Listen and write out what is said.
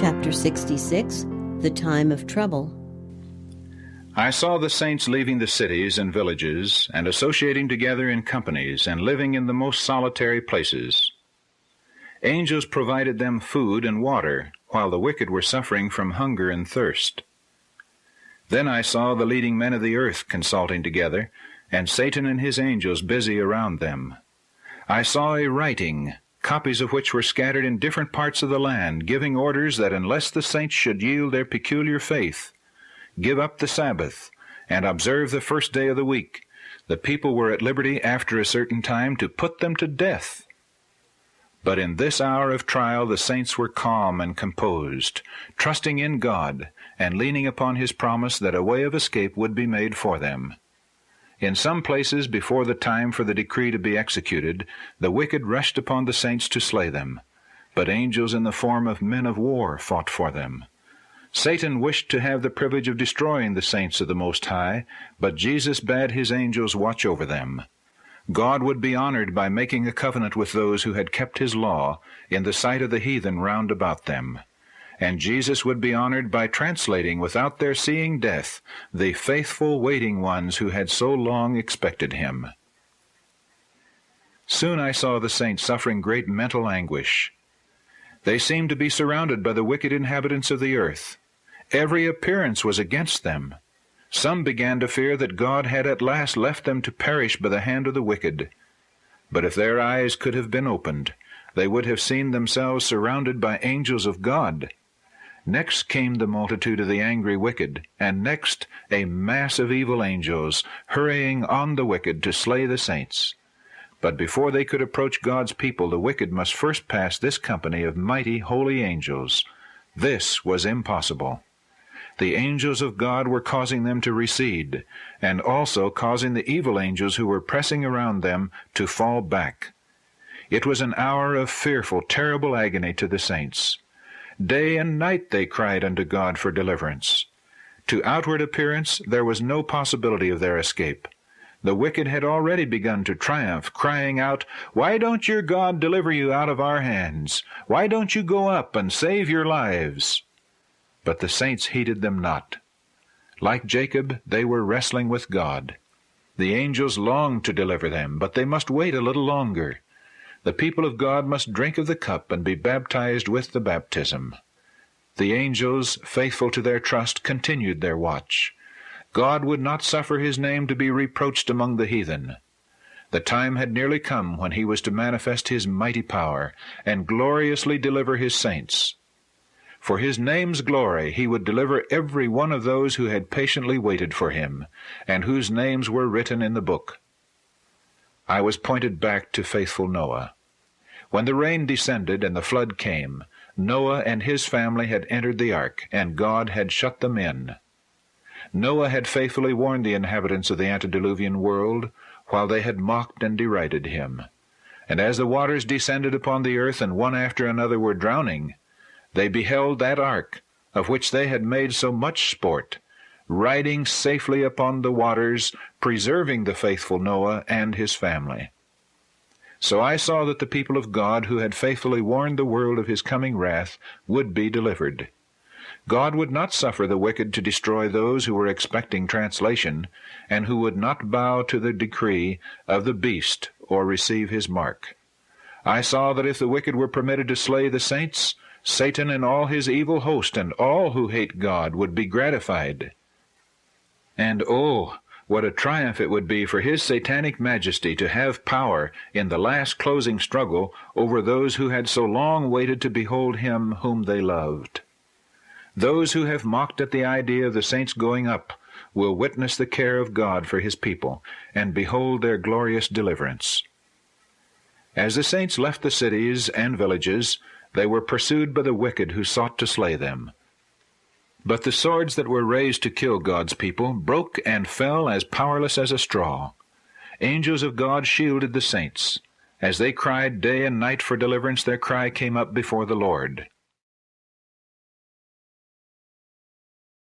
Chapter 66, The Time of Trouble. I saw the saints leaving the cities and villages, and associating together in companies, and living in the most solitary places. Angels provided them food and water, while the wicked were suffering from hunger and thirst. Then I saw the leading men of the earth consulting together, and Satan and his angels busy around them. I saw a writing, copies of which were scattered in different parts of the land, giving orders that unless the saints should yield their peculiar faith, give up the Sabbath, and observe the first day of the week, the people were at liberty after a certain time to put them to death. But in this hour of trial the saints were calm and composed, trusting in God, and leaning upon his promise that a way of escape would be made for them. In some places, before the time for the decree to be executed, the wicked rushed upon the saints to slay them, but angels in the form of men of war fought for them. Satan wished to have the privilege of destroying the saints of the Most High, but Jesus bade his angels watch over them. God would be honored by making a covenant with those who had kept his law in the sight of the heathen round about them. And Jesus would be honored by translating without their seeing death the faithful waiting ones who had so long expected him. Soon I saw the saints suffering great mental anguish. They seemed to be surrounded by the wicked inhabitants of the earth. Every appearance was against them. Some began to fear that God had at last left them to perish by the hand of the wicked. But if their eyes could have been opened, they would have seen themselves surrounded by angels of God. Next came the multitude of the angry wicked, and next a mass of evil angels, hurrying on the wicked to slay the saints. But before they could approach God's people, the wicked must first pass this company of mighty holy angels. This was impossible. The angels of God were causing them to recede, and also causing the evil angels who were pressing around them to fall back. It was an hour of fearful, terrible agony to the saints. Day and night they cried unto God for deliverance. To outward appearance there was no possibility of their escape. The wicked had already begun to triumph, crying out, "Why don't your God deliver you out of our hands? Why don't you go up and save your lives?" But the saints heeded them not. Like Jacob, they were wrestling with God. The angels longed to deliver them, but they must wait a little longer. The people of God must drink of the cup and be baptized with the baptism. The angels, faithful to their trust, continued their watch. God would not suffer his name to be reproached among the heathen. The time had nearly come when he was to manifest his mighty power and gloriously deliver his saints. For his name's glory he would deliver every one of those who had patiently waited for him, and whose names were written in the book. I was pointed back to faithful Noah. When the rain descended and the flood came, Noah and his family had entered the ark, and God had shut them in. Noah had faithfully warned the inhabitants of the antediluvian world, while they had mocked and derided him. And as the waters descended upon the earth, and one after another were drowning, they beheld that ark, of which they had made so much sport, riding safely upon the waters, preserving the faithful Noah and his family. So I saw that the people of God, who had faithfully warned the world of his coming wrath, would be delivered. God would not suffer the wicked to destroy those who were expecting translation, and who would not bow to the decree of the beast or receive his mark. I saw that if the wicked were permitted to slay the saints, Satan and all his evil host and all who hate God would be gratified. And oh, what a triumph it would be for his satanic majesty to have power in the last closing struggle over those who had so long waited to behold him whom they loved. Those who have mocked at the idea of the saints going up will witness the care of God for his people, and behold their glorious deliverance. As the saints left the cities and villages, they were pursued by the wicked who sought to slay them. But the swords that were raised to kill God's people broke and fell as powerless as a straw. Angels of God shielded the saints. As they cried day and night for deliverance, their cry came up before the Lord.